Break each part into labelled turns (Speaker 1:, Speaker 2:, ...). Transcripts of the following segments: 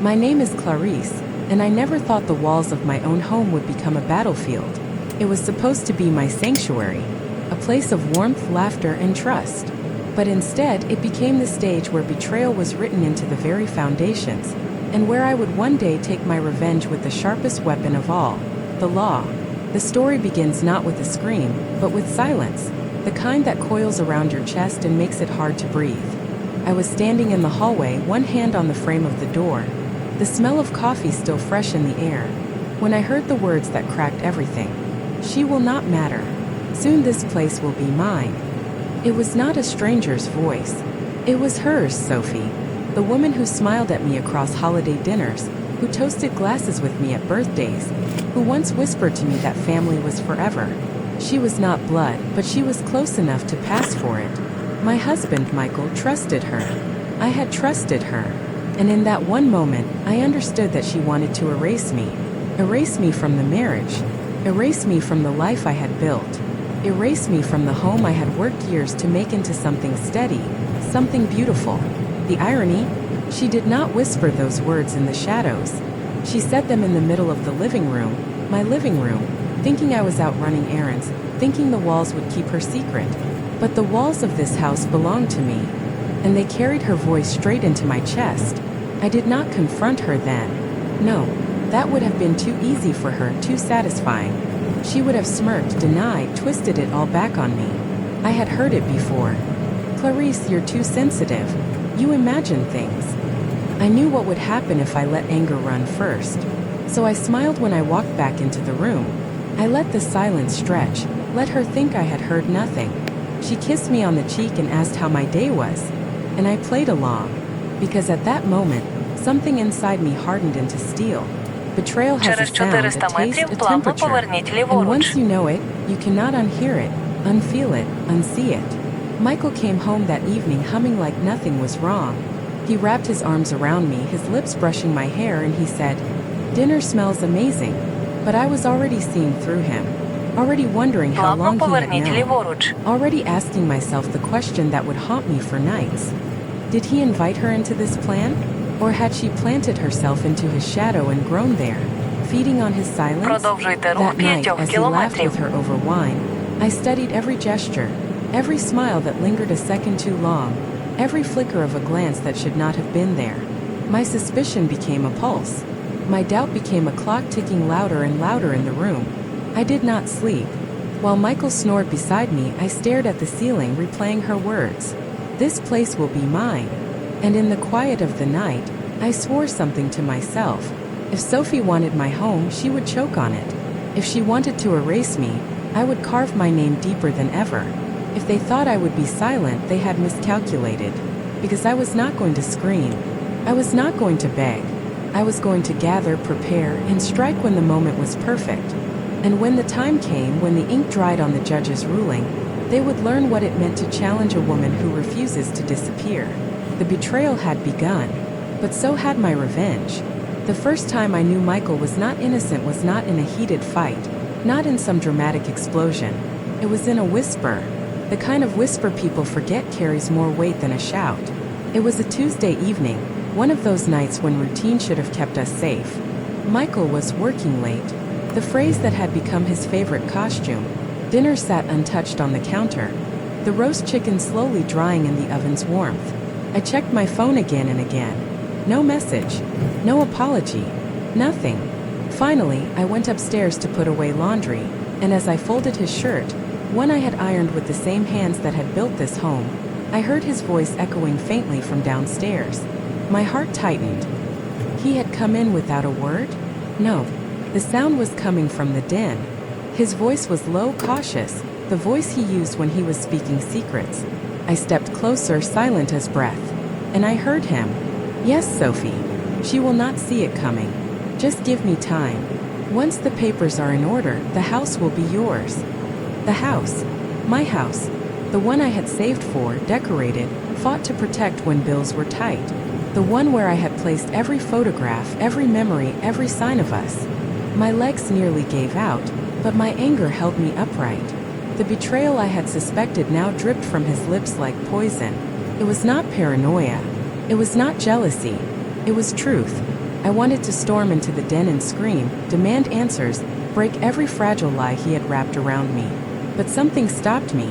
Speaker 1: My name is Clarice, and I never thought the walls of my own home would become a battlefield. It was supposed to be my sanctuary, a place of warmth, laughter, and trust. But instead, it became the stage where betrayal was written into the very foundations, and where I would one day take my revenge with the sharpest weapon of all, the law. The story begins not with a scream, but with silence, the kind that coils around your chest and makes it hard to breathe. I was standing in the hallway, one hand on the frame of the door, the smell of coffee still fresh in the air, when I heard the words that cracked everything. She will not matter. Soon this place will be mine. It was not a stranger's voice. It was hers, Sophie, the woman who smiled at me across holiday dinners, who toasted glasses with me at birthdays, who once whispered to me that family was forever. She was not blood, but she was close enough to pass for it. My husband, Michael, trusted her. I had trusted her. And in that one moment, I understood that she wanted to erase me from the marriage, erase me from the life I had built, erase me from the home I had worked years to make into something steady, something beautiful. The irony? She did not whisper those words in the shadows. She said them in the middle of the living room, my living room, thinking I was out running errands, thinking the walls would keep her secret. But the walls of this house belonged to me, and they carried her voice straight into my chest. I did not confront her then. No, that would have been too easy for her, too satisfying. She would have smirked, denied, twisted it all back on me. I had heard it before. Clarice, you're too sensitive. You imagine things. I knew what would happen if I let anger run first. So I smiled when I walked back into the room. I let the silence stretch, let her think I had heard nothing. She kissed me on the cheek and asked how my day was. And I played along. Because at that moment, something inside me hardened into steel. Betrayal has a sound, a taste, a temperature. And once you know it, you cannot unhear it, unfeel it, unsee it. Michael came home that evening humming like nothing was wrong. He wrapped his arms around me, his lips brushing my hair, and he said, "Dinner smells amazing." But I was already seeing through him, already wondering how long he had known, already asking myself the question that would haunt me for nights. Did he invite her into this plan? Or had she planted herself into his shadow and grown there, feeding on his silence? That night, as he laughed with her over wine, I studied every gesture, every smile that lingered a second too long, every flicker of a glance that should not have been there. My suspicion became a pulse. My doubt became a clock ticking louder and louder in the room. I did not sleep. While Michael snored beside me, I stared at the ceiling, replaying her words. This place will be mine. And in the quiet of the night, I swore something to myself. If Sophie wanted my home, she would choke on it. If she wanted to erase me, I would carve my name deeper than ever. If they thought I would be silent, they had miscalculated. Because I was not going to scream. I was not going to beg. I was going to gather, prepare, and strike when the moment was perfect. And when the time came, when the ink dried on the judge's ruling, they would learn what it meant to challenge a woman who refuses to disappear. The betrayal had begun, but so had my revenge. The first time I knew Michael was not innocent was not in a heated fight, not in some dramatic explosion. It was in a whisper, the kind of whisper people forget carries more weight than a shout. It was a Tuesday evening, one of those nights when routine should have kept us safe. Michael was working late, the phrase that had become his favorite costume. Dinner sat untouched on the counter, the roast chicken slowly drying in the oven's warmth. I checked my phone again and again. No message, no apology, nothing. Finally, I went upstairs to put away laundry, and as I folded his shirt, one I had ironed with the same hands that had built this home, I heard his voice echoing faintly from downstairs. My heart tightened. He had come in without a word? No. The sound was coming from the den. His voice was low, cautious, the voice he used when he was speaking secrets. I stepped closer, silent as breath. And I heard him. "Yes, Sophie. She will not see it coming. Just give me time. Once the papers are in order, the house will be yours." The house. My house. The one I had saved for, decorated, fought to protect when bills were tight. The one where I had placed every photograph, every memory, every sign of us. My legs nearly gave out, but my anger held me upright. The betrayal I had suspected now dripped from his lips like poison. It was not paranoia. It was not jealousy. It was truth. I wanted to storm into the den and scream, demand answers, break every fragile lie he had wrapped around me. But something stopped me.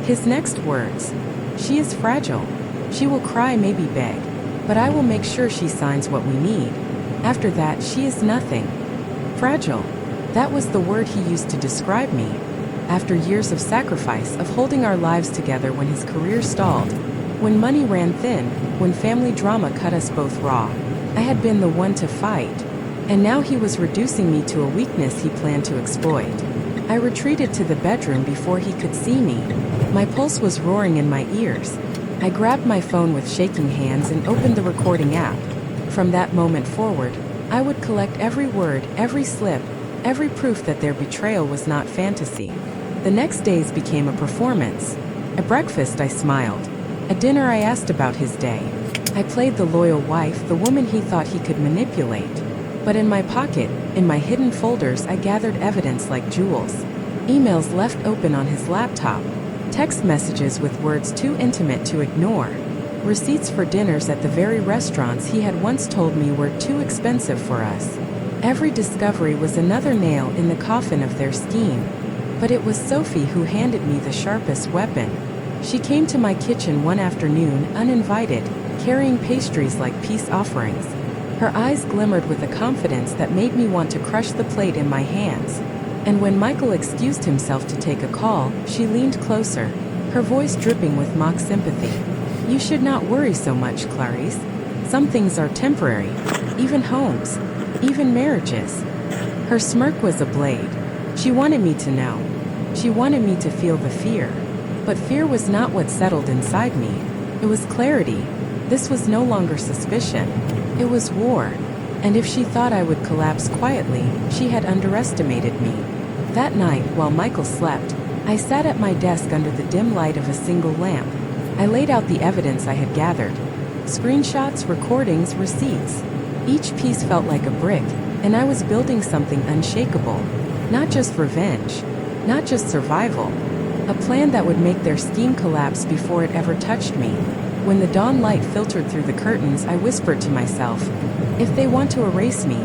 Speaker 1: His next words. She is fragile. She will cry, maybe beg. But I will make sure she signs what we need. After that, she is nothing. Fragile. That was the word he used to describe me. After years of sacrifice, of holding our lives together when his career stalled, when money ran thin, when family drama cut us both raw, I had been the one to fight. And now he was reducing me to a weakness he planned to exploit. I retreated to the bedroom before he could see me. My pulse was roaring in my ears. I grabbed my phone with shaking hands and opened the recording app. From that moment forward, I would collect every word, every slip, every proof that their betrayal was not fantasy. The next days became a performance. At breakfast, I smiled. At dinner, I asked about his day. I played the loyal wife, the woman he thought he could manipulate. But in my pocket, in my hidden folders, I gathered evidence like jewels. Emails left open on his laptop. Text messages with words too intimate to ignore. Receipts for dinners at the very restaurants he had once told me were too expensive for us. Every discovery was another nail in the coffin of their scheme. But it was Sophie who handed me the sharpest weapon. She came to my kitchen one afternoon, uninvited, carrying pastries like peace offerings. Her eyes glimmered with a confidence that made me want to crush the plate in my hands. And when Michael excused himself to take a call, she leaned closer, her voice dripping with mock sympathy. You should not worry so much, Clarice. Some things are temporary, even homes, even marriages. Her smirk was a blade. She wanted me to know. She wanted me to feel the fear. But fear was not what settled inside me. It was clarity. This was no longer suspicion. It was war. And if she thought I would collapse quietly, she had underestimated me. That night, while Michael slept, I sat at my desk under the dim light of a single lamp. I laid out the evidence I had gathered. Screenshots, recordings, receipts. Each piece felt like a brick, and I was building something unshakable. Not just revenge. Not just survival. A plan that would make their scheme collapse before it ever touched me. When the dawn light filtered through the curtains, I whispered to myself, if they want to erase me,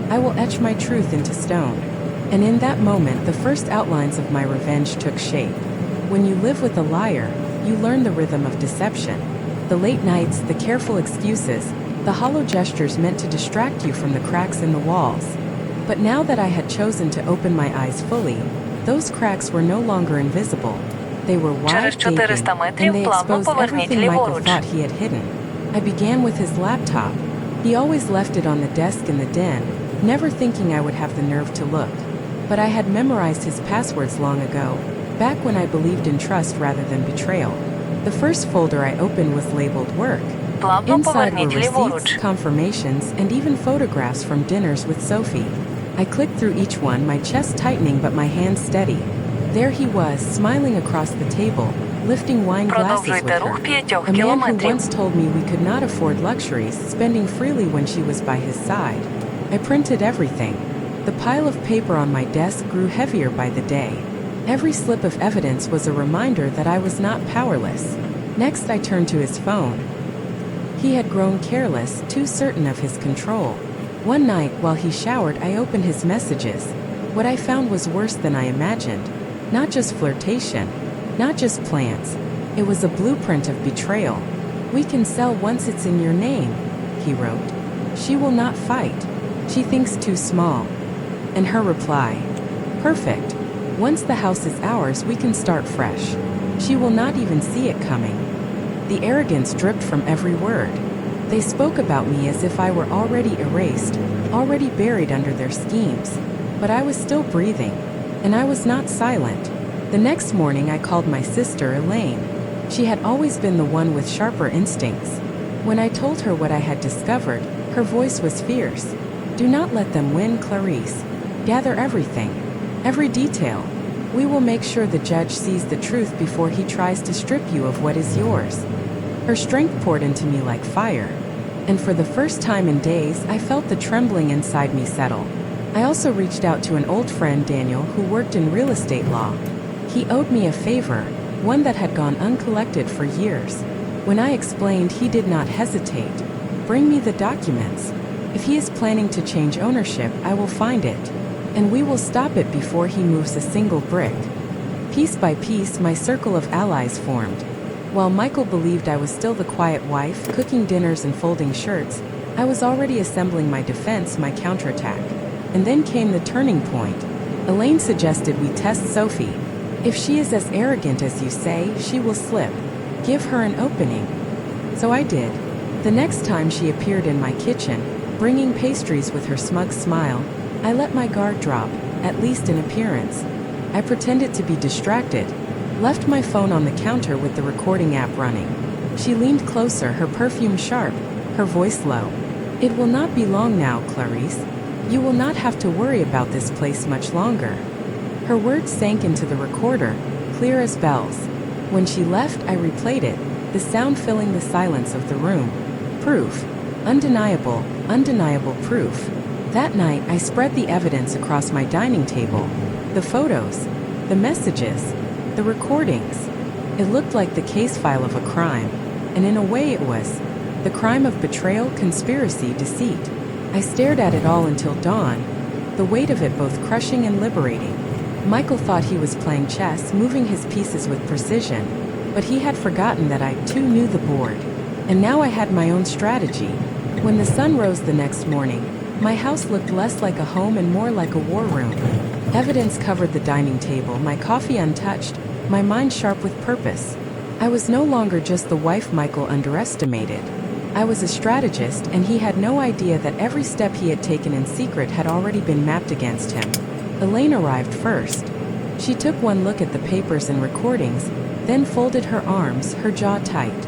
Speaker 1: I will etch my truth into stone. And in that moment, the first outlines of my revenge took shape. When you live with a liar, you learn the rhythm of deception. The late nights, the careful excuses, the hollow gestures meant to distract you from the cracks in the walls. But now that I had chosen to open my eyes fully, those cracks were no longer invisible. They were wide, gaping, and they exposed everything Michael thought he had hidden. I began with his laptop. He always left it on the desk in the den, never thinking I would have the nerve to look. But I had memorized his passwords long ago, back when I believed in trust rather than betrayal. The first folder I opened was labeled work. Inside were receipts, confirmations, and even photographs from dinners with Sophie. I clicked through each one, my chest tightening but my hands steady. There he was, smiling across the table, lifting wine glasses with her. A man who once told me we could not afford luxuries, spending freely when she was by his side. I printed everything. The pile of paper on my desk grew heavier by the day. Every slip of evidence was a reminder that I was not powerless. Next, I turned to his phone. He had grown careless, too certain of his control. One night, while he showered, I opened his messages. What I found was worse than I imagined. Not just flirtation, not just plans. It was a blueprint of betrayal. We can sell once it's in your name, he wrote. She will not fight. She thinks too small. And her reply, perfect. Once the house is ours, we can start fresh. She will not even see it coming. The arrogance dripped from every word. They spoke about me as if I were already erased, already buried under their schemes. But I was still breathing, and I was not silent. The next morning I called my sister Elaine. She had always been the one with sharper instincts. When I told her what I had discovered, her voice was fierce. Do not let them win, Clarice. Gather everything, every detail. We will make sure the judge sees the truth before he tries to strip you of what is yours. Her strength poured into me like fire. And for the first time in days, I felt the trembling inside me settle. I also reached out to an old friend, Daniel, who worked in real estate law. He owed me a favor, one that had gone uncollected for years. When I explained, he did not hesitate. Bring me the documents. If he is planning to change ownership, I will find it. And we will stop it before he moves a single brick. Piece by piece, my circle of allies formed. While Michael believed I was still the quiet wife, cooking dinners and folding shirts, I was already assembling my defense, my counterattack. And then came the turning point. Elaine suggested we test Sophie. If she is as arrogant as you say, she will slip. Give her an opening. So I did. The next time she appeared in my kitchen, bringing pastries with her smug smile, I let my guard drop, at least in appearance. I pretended to be distracted, left my phone on the counter with the recording app running. She leaned closer, her perfume sharp, her voice low. It will not be long now, Clarice. You will not have to worry about this place much longer. Her words sank into the recorder, clear as bells. When she left, I replayed it, the sound filling the silence of the room. Proof. Undeniable, undeniable proof. That night, I spread the evidence across my dining table. The photos, the messages, the recordings. It looked like the case file of a crime, and in a way it was. The crime of betrayal, conspiracy, deceit. I stared at it all until dawn, the weight of it both crushing and liberating. Michael thought he was playing chess, moving his pieces with precision, but he had forgotten that I, too, knew the board. And now I had my own strategy. When the sun rose the next morning, my house looked less like a home and more like a war room. Evidence covered the dining table, my coffee untouched, my mind sharp with purpose. I was no longer just the wife Michael underestimated. I was a strategist, and he had no idea that every step he had taken in secret had already been mapped against him. Elaine arrived first. She took one look at the papers and recordings, then folded her arms, her jaw tight.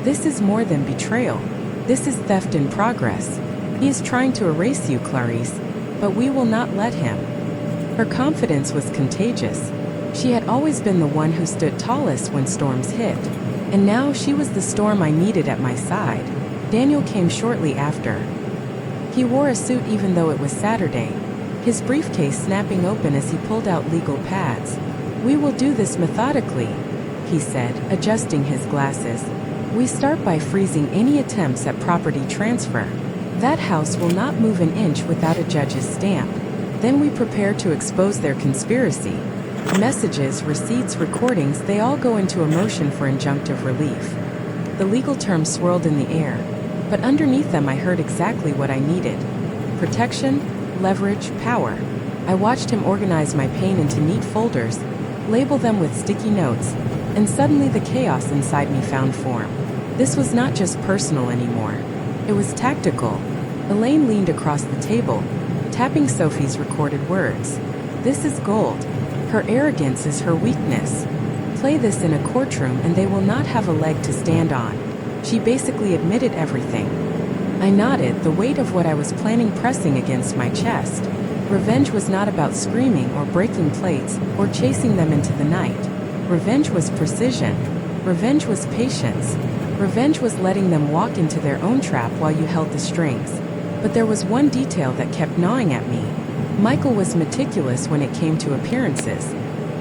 Speaker 1: This is more than betrayal. This is theft in progress. He is trying to erase you, Clarice, but we will not let him. Her confidence was contagious. She had always been the one who stood tallest when storms hit, and now she was the storm I needed at my side. Daniel came shortly after. He wore a suit even though it was Saturday, his briefcase snapping open as he pulled out legal pads. We will do this methodically, he said, adjusting his glasses. We start by freezing any attempts at property transfer. That house will not move an inch without a judge's stamp. Then we prepare to expose their conspiracy. Messages, receipts, recordings, they all go into a motion for injunctive relief. The legal terms swirled in the air, but underneath them I heard exactly what I needed. Protection, leverage, power. I watched him organize my pain into neat folders, label them with sticky notes, and suddenly the chaos inside me found form. This was not just personal anymore. It was tactical. Elaine leaned across the table, tapping Sophie's recorded words. This is gold. Her arrogance is her weakness. Play this in a courtroom and they will not have a leg to stand on. She basically admitted everything. I nodded, the weight of what I was planning pressing against my chest. Revenge was not about screaming or breaking plates or chasing them into the night. Revenge was precision. Revenge was patience. Revenge was letting them walk into their own trap while you held the strings. But there was one detail that kept gnawing at me. Michael was meticulous when it came to appearances.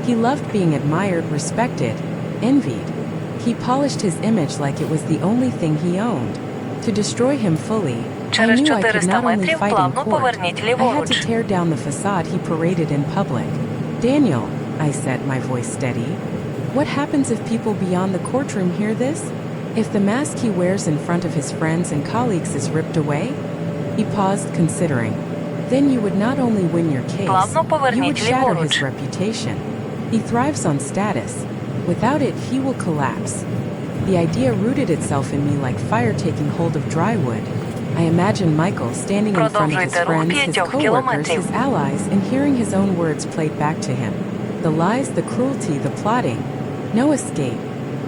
Speaker 1: He loved being admired, respected, envied. He polished his image like it was the only thing he owned. To destroy him fully, I knew I could not only fight in court, I had to tear down the facade he paraded in public. Daniel, I said, my voice steady. What happens if people beyond the courtroom hear this? If the mask he wears in front of his friends and colleagues is ripped away? He paused, considering. Then you would not only win your case, you would shatter his reputation. He thrives on status. Without it, he will collapse. The idea rooted itself in me like fire taking hold of dry wood. I imagined Michael standing in front of his friends, his co-workers, his allies, and hearing his own words played back to him. The lies, the cruelty, the plotting. No escape.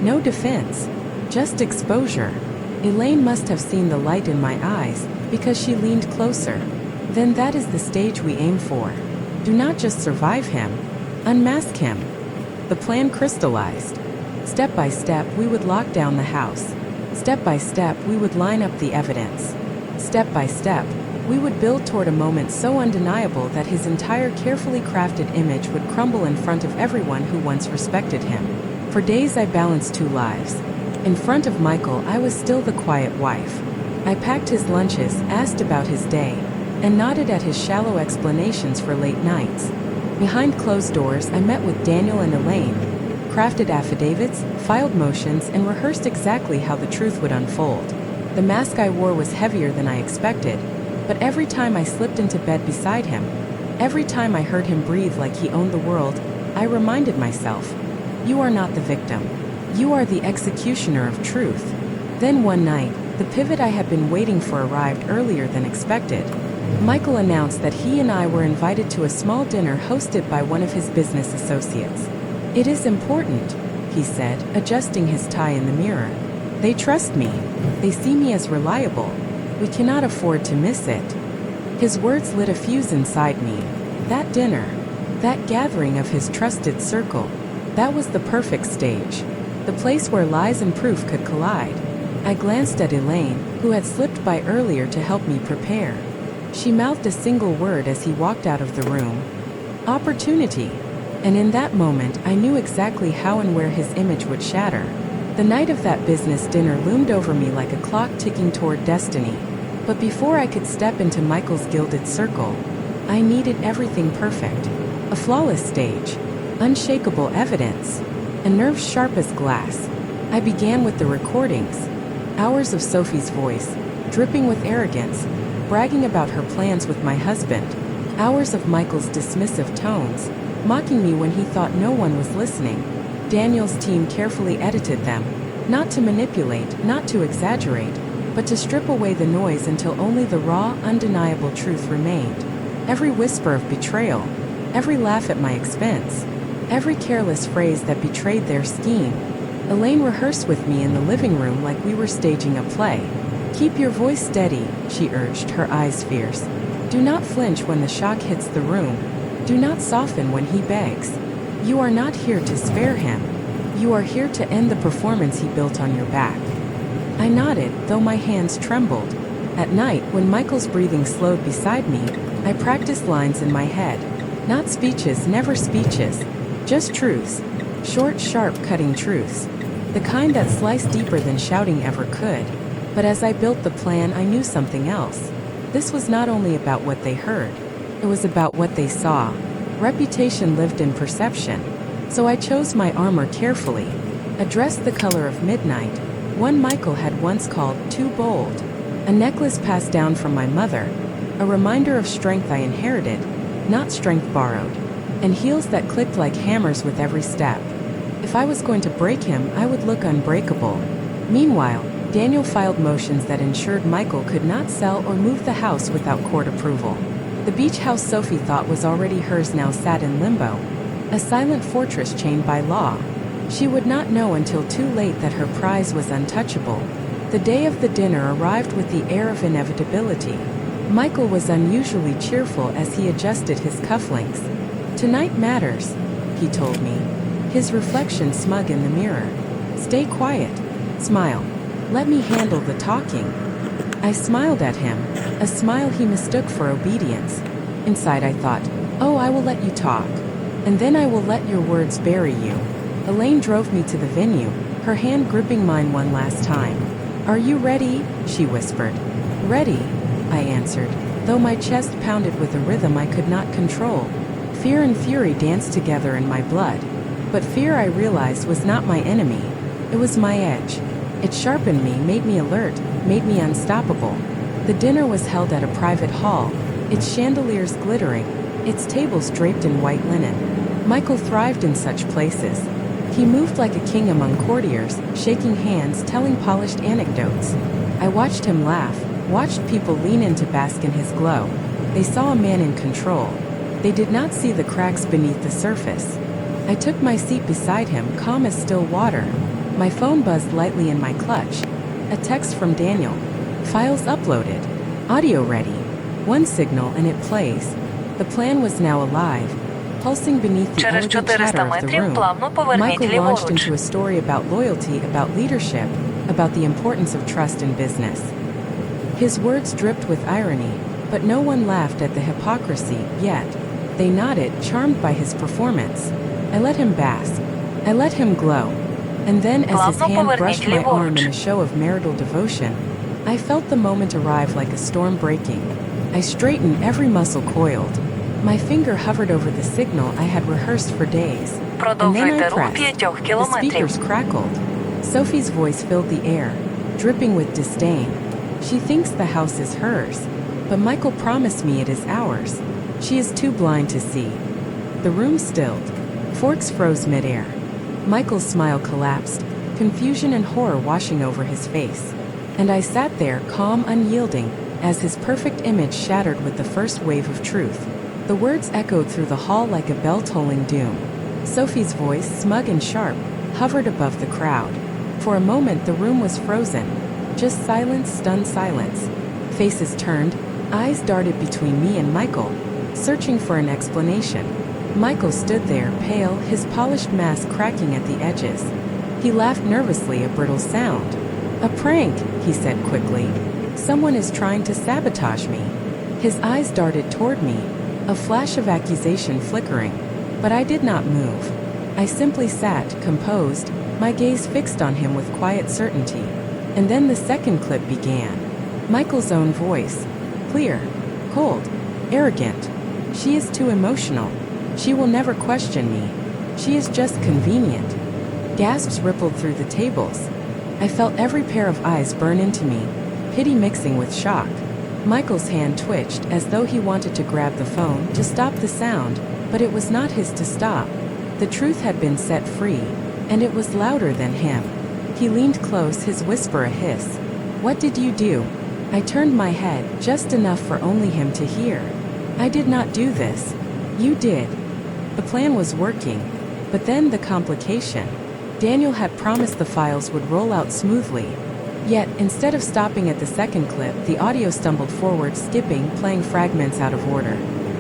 Speaker 1: No defense. Just exposure. Elaine must have seen the light in my eyes, because she leaned closer. Then that is the stage we aim for. Do not just survive him. Unmask him. The plan crystallized. Step by step, we would lock down the house. Step by step, we would line up the evidence. Step by step, we would build toward a moment so undeniable that his entire carefully crafted image would crumble in front of everyone who once respected him. For days I balanced two lives. In front of Michael, I was still the quiet wife. I packed his lunches, asked about his day, and nodded at his shallow explanations for late nights. Behind closed doors, I met with Daniel and Elaine, crafted affidavits, filed motions, and rehearsed exactly how the truth would unfold. The mask I wore was heavier than I expected, but every time I slipped into bed beside him, every time I heard him breathe like he owned the world, I reminded myself, you are not the victim. You are the executioner of truth. Then one night, the pivot I had been waiting for arrived earlier than expected. Michael announced that he and I were invited to a small dinner hosted by one of his business associates. It is important, he said, adjusting his tie in the mirror. They trust me. They see me as reliable. We cannot afford to miss it. His words lit a fuse inside me. That dinner, that gathering of his trusted circle, that was the perfect stage. The place where lies and proof could collide. I glanced at Elaine, who had slipped by earlier to help me prepare. She mouthed a single word as he walked out of the room. Opportunity. And in that moment, I knew exactly how and where his image would shatter. The night of that business dinner loomed over me like a clock ticking toward destiny. But before I could step into Michael's gilded circle, I needed everything perfect. A flawless stage, unshakable evidence, and nerves sharp as glass. I began with the recordings. Hours of Sophie's voice, dripping with arrogance, bragging about her plans with my husband. Hours of Michael's dismissive tones, mocking me when he thought no one was listening. Daniel's team carefully edited them, not to manipulate, not to exaggerate, but to strip away the noise until only the raw, undeniable truth remained. Every whisper of betrayal, every laugh at my expense, every careless phrase that betrayed their scheme. Elaine rehearsed with me in the living room like we were staging a play. Keep your voice steady, she urged, her eyes fierce. Do not flinch when the shock hits the room. Do not soften when he begs. You are not here to spare him. You are here to end the performance he built on your back. I nodded, though my hands trembled. At night, when Michael's breathing slowed beside me, I practiced lines in my head. Not speeches, never speeches. Just truths. Short, sharp, cutting truths. The kind that sliced deeper than shouting ever could. But as I built the plan, I knew something else. This was not only about what they heard. It was about what they saw. Reputation lived in perception. So I chose my armor carefully. A dress the color of midnight, one Michael had once called too bold. A necklace passed down from my mother. A reminder of strength I inherited, not strength borrowed. And heels that clicked like hammers with every step. If I was going to break him, I would look unbreakable. Meanwhile, Daniel filed motions that ensured Michael could not sell or move the house without court approval. The beach house Sophie thought was already hers now sat in limbo, a silent fortress chained by law. She would not know until too late that her prize was untouchable. The day of the dinner arrived with the air of inevitability. Michael was unusually cheerful as he adjusted his cufflinks. Tonight matters, he told me, his reflection smug in the mirror. Stay quiet. Smile. Let me handle the talking. I smiled at him, a smile he mistook for obedience. Inside I thought, oh, I will let you talk. And then I will let your words bury you. Elaine drove me to the venue, her hand gripping mine one last time. Are you ready? She whispered. Ready, I answered, though my chest pounded with a rhythm I could not control. Fear and fury danced together in my blood. But fear, I realized, was not my enemy. It was my edge. It sharpened me, made me alert, made me unstoppable. The dinner was held at a private hall, its chandeliers glittering, its tables draped in white linen. Michael thrived in such places. He moved like a king among courtiers, shaking hands, telling polished anecdotes. I watched him laugh, watched people lean in to bask in his glow. They saw a man in control. They did not see the cracks beneath the surface. I took my seat beside him, calm as still water. My phone buzzed lightly in my clutch. A text from Daniel. Files uploaded. Audio ready. One signal and it plays. The plan was now alive, pulsing beneath the elegant chatter of the room. Michael launched into a story about loyalty, about leadership, about the importance of trust in business. His words dripped with irony, but no one laughed at the hypocrisy, yet. They nodded, charmed by his performance. I let him bask. I let him glow. And then, as his hand brushed my arm in a show of marital devotion, I felt the moment arrive like a storm breaking. I straightened, every muscle coiled. My finger hovered over the signal I had rehearsed for days. And then I pressed. The speakers crackled. Sophie's voice filled the air, dripping with disdain. She thinks the house is hers, but Michael promised me it is ours. She is too blind to see. The room stilled. Forks froze midair. Michael's smile collapsed, confusion and horror washing over his face. And I sat there, calm, unyielding, as his perfect image shattered with the first wave of truth. The words echoed through the hall like a bell tolling doom. Sophie's voice, smug and sharp, hovered above the crowd. For a moment the room was frozen. Just silence, stunned silence. Faces turned, eyes darted between me and Michael, searching for an explanation. Michael stood there, pale, his polished mask cracking at the edges. He laughed nervously, a brittle sound. "A prank," he said quickly. "Someone is trying to sabotage me." His eyes darted toward me, a flash of accusation flickering. But I did not move. I simply sat, composed, my gaze fixed on him with quiet certainty. And then the second clip began. Michael's own voice. Clear, cold, arrogant. "She is too emotional. She will never question me. She is just convenient." Gasps rippled through the tables. I felt every pair of eyes burn into me, pity mixing with shock. Michael's hand twitched as though he wanted to grab the phone to stop the sound, but it was not his to stop. The truth had been set free, and it was louder than him. He leaned close, his whisper a hiss. "What did you do?" I turned my head, just enough for only him to hear. "I did not do this." "You did." The plan was working, but then the complication. Daniel had promised the files would roll out smoothly. Yet, instead of stopping at the second clip, the audio stumbled forward, skipping, playing fragments out of order.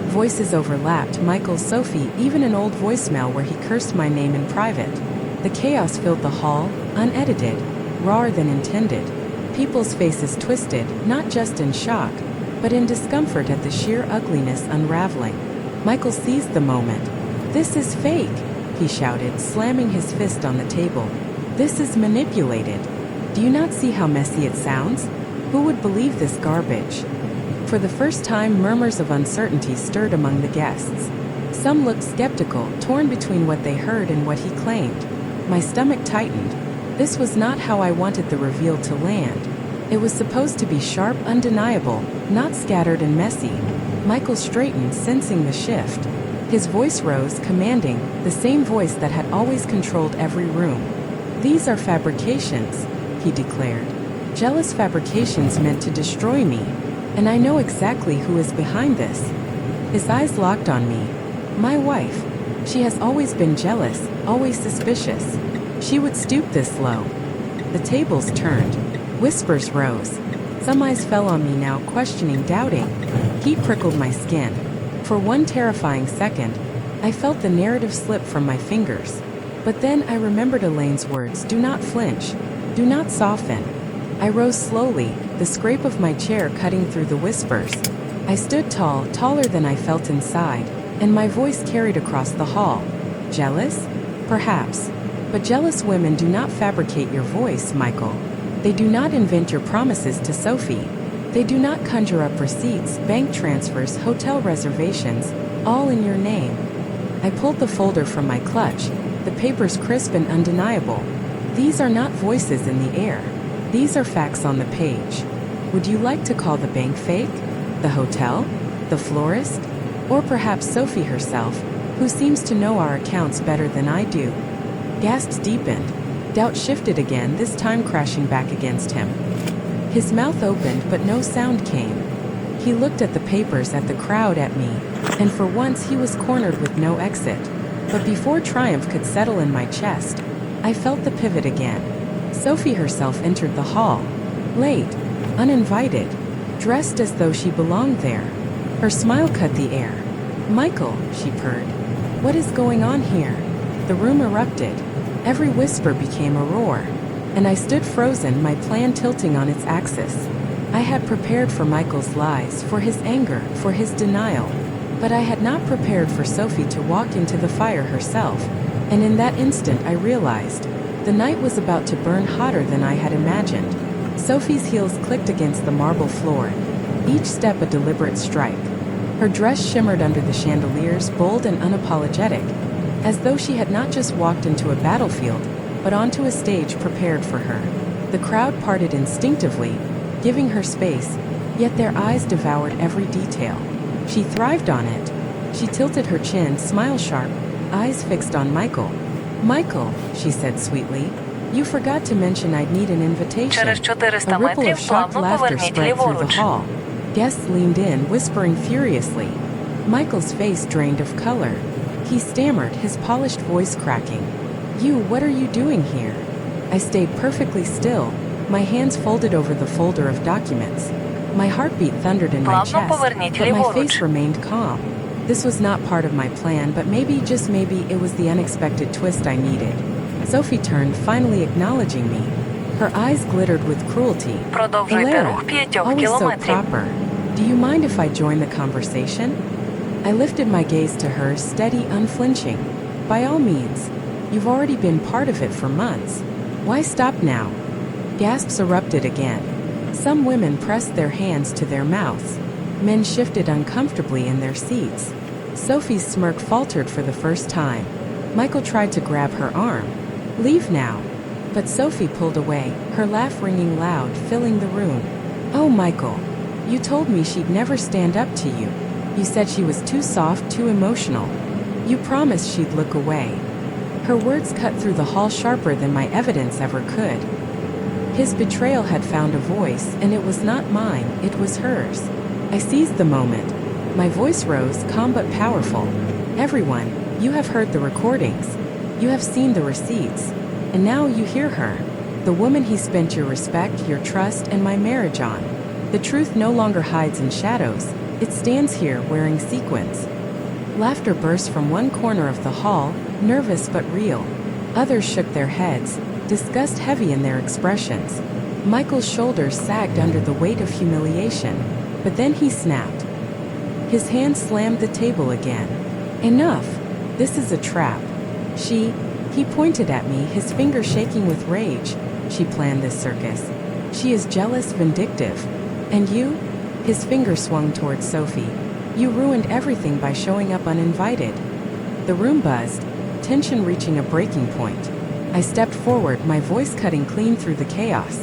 Speaker 1: Voices overlapped, Michael, Sophie, even an old voicemail where he cursed my name in private. The chaos filled the hall, unedited, rawer than intended. People's faces twisted, not just in shock, but in discomfort at the sheer ugliness unraveling. Michael seized the moment. "This is fake," he shouted, slamming his fist on the table. "This is manipulated. Do you not see how messy it sounds? Who would believe this garbage?" For the first time, murmurs of uncertainty stirred among the guests. Some looked skeptical, torn between what they heard and what he claimed. My stomach tightened. This was not how I wanted the reveal to land. It was supposed to be sharp, undeniable, not scattered and messy. Michael straightened, sensing the shift. His voice rose, commanding, the same voice that had always controlled every room. "These are fabrications," he declared. "Jealous fabrications meant to destroy me. And I know exactly who is behind this." His eyes locked on me. My wife. She has always been jealous, always suspicious. She would stoop this low. The tables turned. Whispers rose. Some eyes fell on me now, questioning, doubting. Heat prickled my skin. For one terrifying second, I felt the narrative slip from my fingers. But then I remembered Elaine's words, "Do not flinch. Do not soften." I rose slowly, the scrape of my chair cutting through the whispers. I stood tall, taller than I felt inside, and my voice carried across the hall. "Jealous? Perhaps. But jealous women do not fabricate your voice, Michael. They do not invent your promises to Sophie. They do not conjure up receipts, bank transfers, hotel reservations, all in your name." I pulled the folder from my clutch, the papers crisp and undeniable. These are not voices in the air. These are facts on the page. Would you like to call the bank fake? The hotel? The florist? Or perhaps Sophie herself, who seems to know our accounts better than I do? Gasps deepened. Doubt shifted again, this time crashing back against him. His mouth opened, but no sound came. He looked at the papers, at the crowd, at me, and for once he was cornered with no exit. But before triumph could settle in my chest, I felt the pivot again. Sophie herself entered the hall, late, uninvited, dressed as though she belonged there. Her smile cut the air. "Michael," she purred. "What is going on here?" The room erupted. Every whisper became a roar, and I stood frozen, my plan tilting on its axis. I had prepared for Michael's lies, for his anger, for his denial, but I had not prepared for Sophie to walk into the fire herself, and in that instant I realized the night was about to burn hotter than I had imagined. Sophie's heels clicked against the marble floor, each step a deliberate strike. Her dress shimmered under the chandeliers, bold and unapologetic, as though she had not just walked into a battlefield, but onto a stage prepared for her. The crowd parted instinctively, giving her space, yet their eyes devoured every detail. She thrived on it. She tilted her chin, smile sharp, eyes fixed on Michael. "Michael," she said sweetly, "you forgot to mention I'd need an invitation."
Speaker 2: Через 400
Speaker 1: A ripple
Speaker 2: метрів
Speaker 1: of shocked
Speaker 2: плавно
Speaker 1: laughter
Speaker 2: поверніть
Speaker 1: spread through the
Speaker 2: ліворуч.
Speaker 1: hall. Guests leaned in, whispering furiously. Michael's face drained of color. He stammered, his polished voice cracking. What are you doing here?" I stayed perfectly still, my hands folded over the folder of documents. My heartbeat thundered in my
Speaker 2: Плавно
Speaker 1: chest,
Speaker 2: поверніть
Speaker 1: but my
Speaker 2: ліворуч.
Speaker 1: face remained calm. This was not part of my plan, but maybe, just maybe, it was the unexpected twist I needed. Sophie turned, finally acknowledging me. Her eyes glittered with cruelty.
Speaker 2: Продовжуйте
Speaker 1: "Ilera,
Speaker 2: рух 5
Speaker 1: always so
Speaker 2: кілометрів.
Speaker 1: proper. Do you mind if I join the conversation?" I lifted my gaze to hers, steady, unflinching. "By all means. You've already been part of it for months. Why stop now?" Gasps erupted again. Some women pressed their hands to their mouths. Men shifted uncomfortably in their seats. Sophie's smirk faltered for the first time. Michael tried to grab her arm. "Leave now." But Sophie pulled away, her laugh ringing loud, filling the room. "Oh, Michael. You told me she'd never stand up to you. You said she was too soft, too emotional. You promised she'd look away." Her words cut through the hall sharper than my evidence ever could. His betrayal had found a voice, and it was not mine, it was hers. I seized the moment. My voice rose, calm but powerful. "Everyone, you have heard the recordings. You have seen the receipts. And now you hear her. The woman he spent your respect, your trust, and my marriage on. The truth no longer hides in shadows. It stands here wearing sequins." Laughter burst from one corner of the hall, nervous but real. Others shook their heads, disgust heavy in their expressions. Michael's shoulders sagged under the weight of humiliation, but then he snapped. His hand slammed the table again. "Enough! This is a trap. He pointed at me, his finger shaking with rage. "She planned this circus. She is jealous, vindictive. And you?" His finger swung towards Sophie. "You ruined everything by showing up uninvited." The room buzzed, tension reaching a breaking point. I stepped forward, my voice cutting clean through the chaos.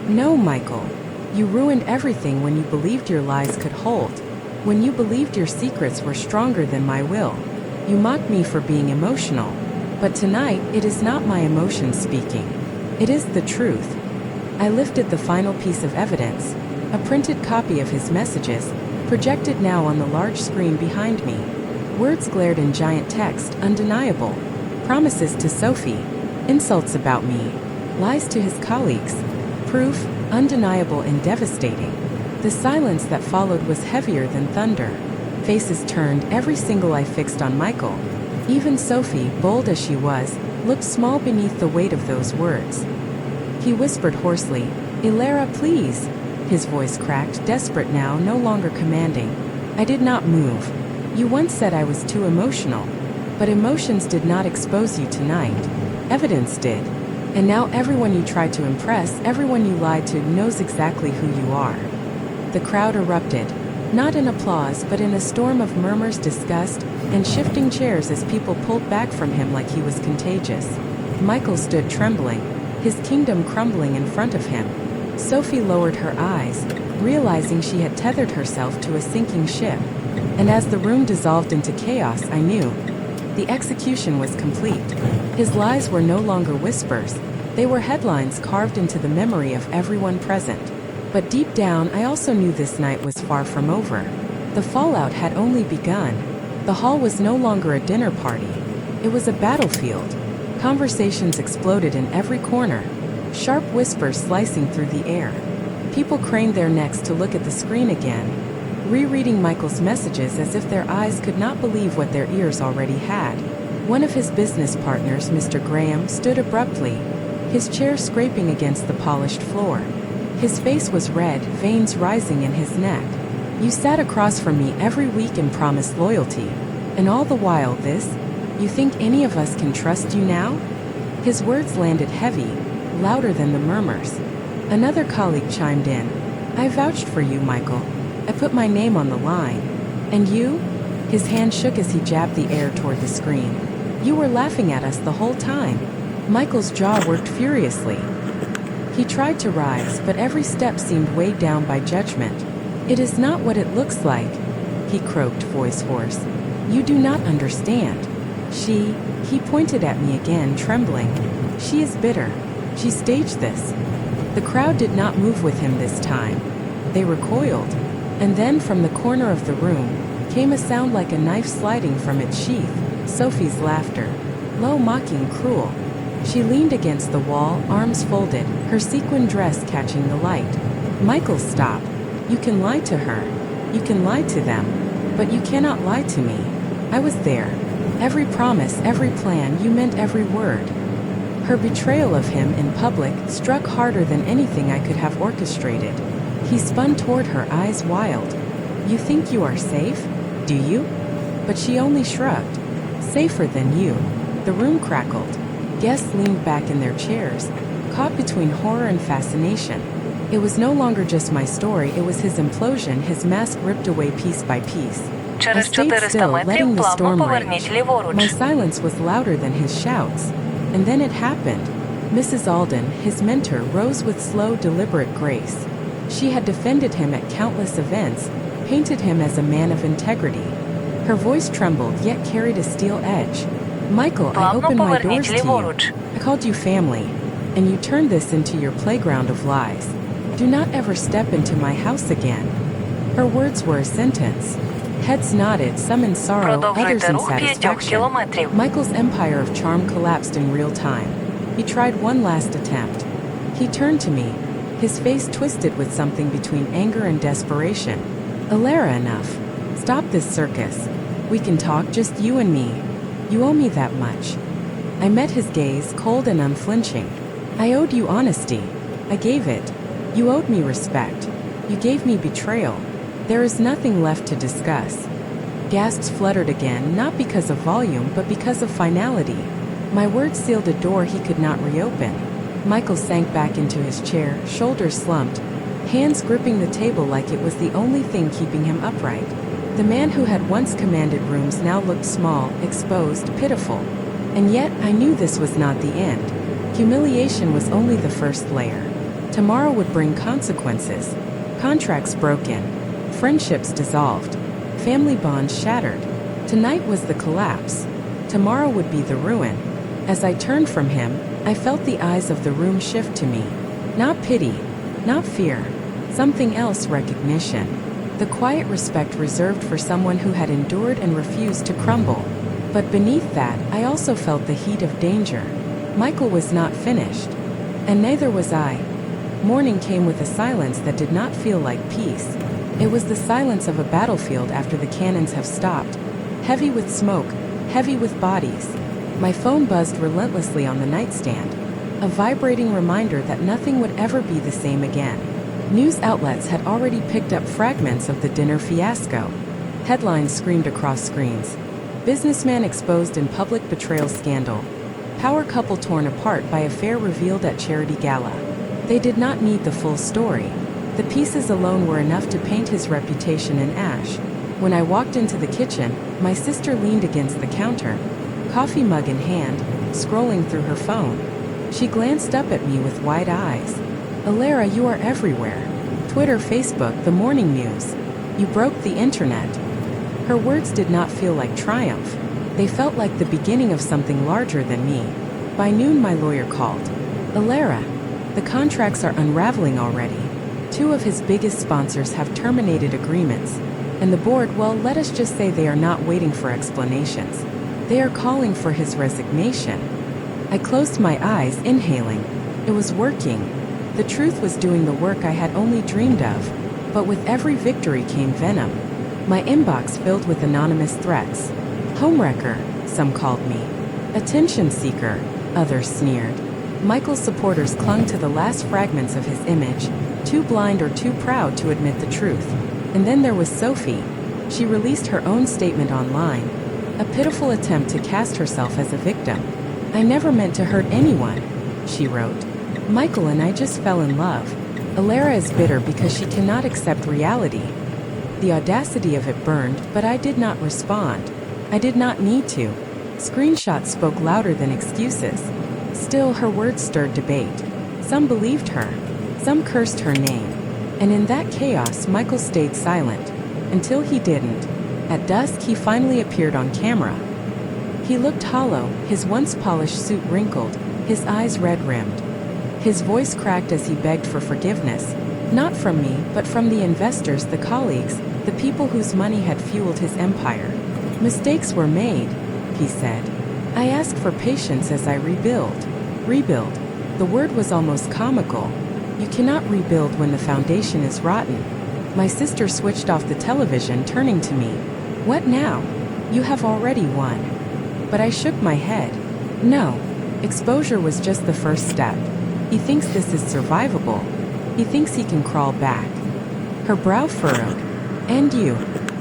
Speaker 1: "No, Michael. You ruined everything when you believed your lies could hold. When you believed your secrets were stronger than my will. You mocked me for being emotional. But tonight, it is not my emotions speaking. It is the truth." I lifted the final piece of evidence, a printed copy of his messages, projected now on the large screen behind me. Words glared in giant text, undeniable. Promises to Sophie, insults about me, lies to his colleagues. Proof, undeniable and devastating. The silence that followed was heavier than thunder. Faces turned, every single eye fixed on Michael. Even Sophie, bold as she was, looked small beneath the weight of those words. He whispered hoarsely, "Ilera, please." His voice cracked, desperate now, no longer commanding. I did not move. "You once said I was too emotional. But emotions did not expose you tonight. Evidence did. And now everyone you tried to impress, everyone you lied to, knows exactly who you are." The crowd erupted, not in applause but in a storm of murmurs, disgust, and shifting chairs as people pulled back from him like he was contagious. Michael stood trembling, his kingdom crumbling in front of him. Sophie lowered her eyes, realizing she had tethered herself to a sinking ship. And as the room dissolved into chaos, I knew the execution was complete. His lies were no longer whispers. They were headlines carved into the memory of everyone present. But deep down, I also knew this night was far from over. The fallout had only begun. The hall was no longer a dinner party. It was a battlefield. Conversations exploded in every corner, sharp whispers slicing through the air. People craned their necks to look at the screen again, rereading Michael's messages as if their eyes could not believe what their ears already had. One of his business partners, Mr. Graham, stood abruptly, his chair scraping against the polished floor. His face was red, veins rising in his neck. "You sat across from me every week and promised loyalty. And all the while this? You think any of us can trust you now?" His words landed heavy, louder than the murmurs. Another colleague chimed in. I vouched for you, Michael. I put my name on the line. And you? His hand shook as he jabbed the air toward the screen. You were laughing at us the whole time. Michael's jaw worked furiously. He tried to rise, but every step seemed weighed down by judgment. It is not what it looks like, he croaked, voice hoarse. You do not understand. He pointed at me again, trembling. She is bitter. She staged this. The crowd did not move with him this time. They recoiled. And then from the corner of the room came a sound like a knife sliding from its sheath. Sophie's laughter. Low, mocking, cruel. She leaned against the wall, arms folded, her sequin dress catching the light. Michael, stop. You can lie to her. You can lie to them. But you cannot lie to me. I was there. Every promise, every plan, you meant every word. Her betrayal of him in public struck harder than anything I could have orchestrated. He spun toward her, eyes wild. You think you are safe? Do you? But she only shrugged. Safer than you. The room crackled. Guests leaned back in their chairs, caught between horror and fascination. It was no longer just my story, it was his implosion, his mask ripped away piece by piece. I stayed still, letting the storm rage. My silence was louder than his shouts. And then it happened. Mrs. Alden, his mentor, rose with slow, deliberate grace. She had defended him at countless events, painted him as a man of integrity. Her voice trembled, yet carried a steel edge. Michael, I opened my doors to you. I called you family, and you turned this into your playground of lies. Do not ever step into my house again. Her words were a sentence. Heads nodded, some in sorrow, others in satisfaction. Michael's empire of charm collapsed in real time. He tried one last attempt. He turned to me, his face twisted with something between anger and desperation. Alara, enough. Stop this circus. We can talk, just you and me. You owe me that much. I met his gaze, cold and unflinching. I owed you honesty. I gave it. You owed me respect. You gave me betrayal. There is nothing left to discuss. Gasps fluttered again, not because of volume, but because of finality. My words sealed a door he could not reopen. Michael sank back into his chair, shoulders slumped, hands gripping the table like it was the only thing keeping him upright. The man who had once commanded rooms now looked small, exposed, pitiful. And yet, I knew this was not the end. Humiliation was only the first layer. Tomorrow would bring consequences. Contracts broken. Friendships dissolved. Family bonds shattered. Tonight was the collapse. Tomorrow would be the ruin. As I turned from him, I felt the eyes of the room shift to me. Not pity, not fear. Something else, recognition. The quiet respect reserved for someone who had endured and refused to crumble. But beneath that, I also felt the heat of danger. Michael was not finished. And neither was I. Morning came with a silence that did not feel like peace. It was the silence of a battlefield after the cannons have stopped. Heavy with smoke, heavy with bodies. My phone buzzed relentlessly on the nightstand. A vibrating reminder that nothing would ever be the same again. News outlets had already picked up fragments of the dinner fiasco. Headlines screamed across screens. Businessman exposed in public betrayal scandal. Power couple torn apart by affair revealed at charity gala. They did not need the full story. The pieces alone were enough to paint his reputation in ash. When I walked into the kitchen, my sister leaned against the counter, coffee mug in hand, scrolling through her phone. She glanced up at me with wide eyes. Alara, you are everywhere. Twitter, Facebook, the morning news. You broke the internet. Her words did not feel like triumph. They felt like the beginning of something larger than me. By noon, my lawyer called. Alara, the contracts are unraveling already. 2 of his biggest sponsors have terminated agreements. And the board, well, let us just say they are not waiting for explanations. They are calling for his resignation. I closed my eyes, inhaling. It was working. The truth was doing the work I had only dreamed of. But with every victory came venom. My inbox filled with anonymous threats. Homewrecker, some called me. Attention seeker, others sneered. Michael's supporters clung to the last fragments of his image, too blind or too proud to admit the truth. And then there was Sophie. She released her own statement online, a pitiful attempt to cast herself as a victim. I never meant to hurt anyone, she wrote. Michael and I just fell in love. Alara is bitter because she cannot accept reality. The audacity of it burned, but I did not respond. I did not need to. Screenshots spoke louder than excuses. Still, her words stirred debate. Some believed her. Some cursed her name. And in that chaos, Michael stayed silent. Until he didn't. At dusk, he finally appeared on camera. He looked hollow, his once polished suit wrinkled, his eyes red-rimmed. His voice cracked as he begged for forgiveness. Not from me, but from the investors, the colleagues, the people whose money had fueled his empire. Mistakes were made, he said. I asked for patience as I rebuild. Rebuild. The word was almost comical. You cannot rebuild when the foundation is rotten. My sister switched off the television, turning to me. What now? You have already won. But I shook my head. No. Exposure was just the first step. He thinks this is survivable. He thinks he can crawl back. Her brow furrowed. And you.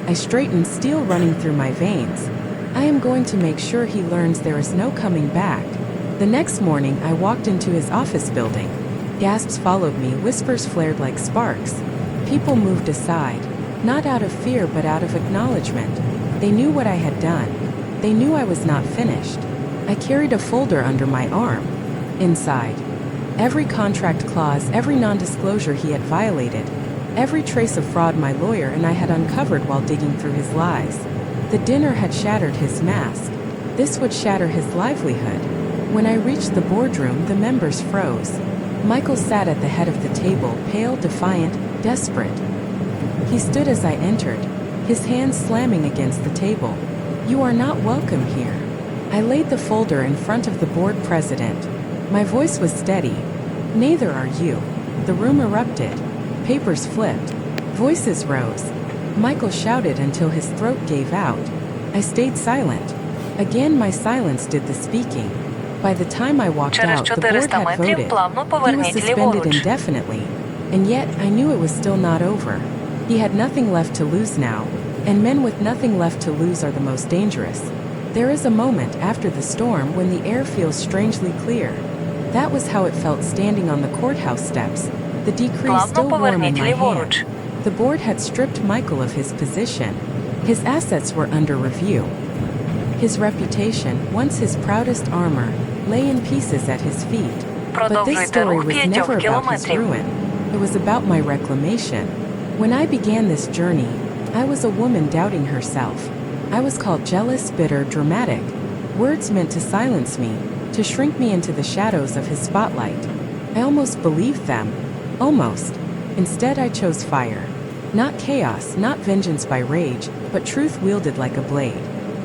Speaker 1: I straightened, steel running through my veins. I am going to make sure he learns there is no coming back. The next morning, I walked into his office building. Gasps followed me, whispers flared like sparks. People moved aside, not out of fear but out of acknowledgement. They knew what I had done. They knew I was not finished. I carried a folder under my arm. Inside, every contract clause, every non-disclosure he had violated, every trace of fraud my lawyer and I had uncovered while digging through his lies. The dinner had shattered his mask. This would shatter his livelihood. When I reached the boardroom, the members froze. Michael sat at the head of the table, pale, defiant, desperate. He stood as I entered, his hands slamming against the table. You are not welcome here. I laid the folder in front of the board president. My voice was steady. Neither are you. The room erupted. Papers flipped. Voices rose. Michael shouted until his throat gave out. I stayed silent. Again, my silence did the speaking. By the time I walked out, the board had voted. He was suspended indefinitely. And yet, I knew it was still not over. He had nothing left to lose now, and men with nothing left to lose are the most dangerous. There is a moment after the storm when the air feels strangely clear. That was how it felt standing on the courthouse steps, the decree still warm in my hand. The board had stripped Michael of his position. His assets were under review. His reputation, once his proudest armor, lay in pieces at his feet. But this story was never about his ruin. It was about my reclamation. When I began this journey, I was a woman doubting herself. I was called jealous, bitter, dramatic. Words meant to silence me, to shrink me into the shadows of his spotlight. I almost believed them. Almost. Instead, I chose fire. Not chaos, not vengeance by rage, but truth wielded like a blade.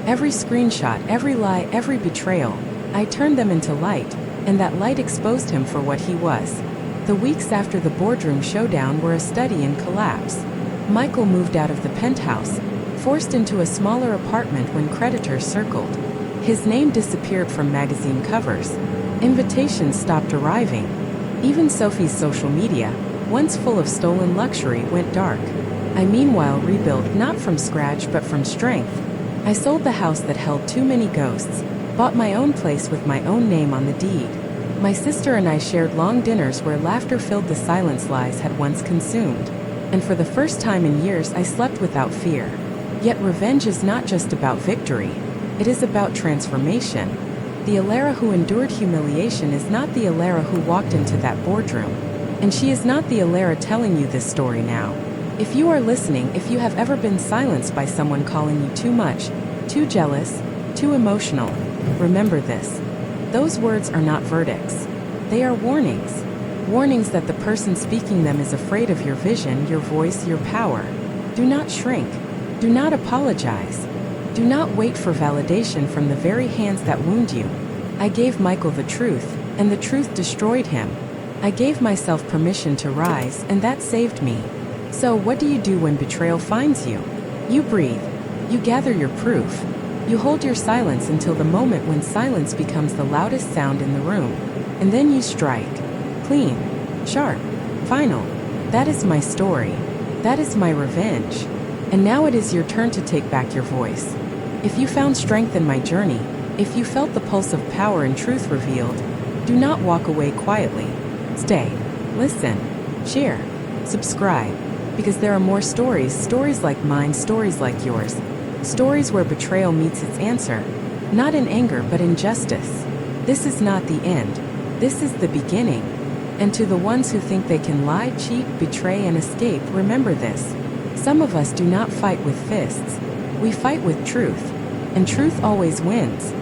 Speaker 1: Every screenshot, every lie, every betrayal, I turned them into light, and that light exposed him for what he was. The weeks after the boardroom showdown were a study in collapse. Michael moved out of the penthouse, forced into a smaller apartment when creditors circled. His name disappeared from magazine covers. Invitations stopped arriving. Even Sophie's social media, once full of stolen luxury, went dark. I meanwhile rebuilt not from scratch but from strength. I sold the house that held too many ghosts, bought my own place with my own name on the deed. My sister and I shared long dinners where laughter filled the silence lies had once consumed. And for the first time in years I slept without fear. Yet revenge is not just about victory. It is about transformation. The Alara who endured humiliation is not the Alara who walked into that boardroom. And she is not the Alara telling you this story now. If you are listening, if you have ever been silenced by someone calling you too much, too jealous, too emotional, remember this. Those words are not verdicts. They are warnings. Warnings that the person speaking them is afraid of your vision, your voice, your power. Do not shrink. Do not apologize. Do not wait for validation from the very hands that wound you. I gave Michael the truth, and the truth destroyed him. I gave myself permission to rise, and that saved me. So what do you do when betrayal finds you? You breathe. You gather your proof. You hold your silence until the moment when silence becomes the loudest sound in the room. And then you strike. Clean. Sharp. Final. That is my story. That is my revenge. And now it is your turn to take back your voice. If you found strength in my journey, if you felt the pulse of power and truth revealed, do not walk away quietly. Stay. Listen. share, subscribe, because there are more stories like mine, stories like yours, stories where betrayal meets its answer, not in anger but in justice. This is not the end. This is the beginning. And to the ones who think they can lie, cheat, betray, and escape, remember this. Some of us do not fight with fists. We fight with truth. And truth always wins.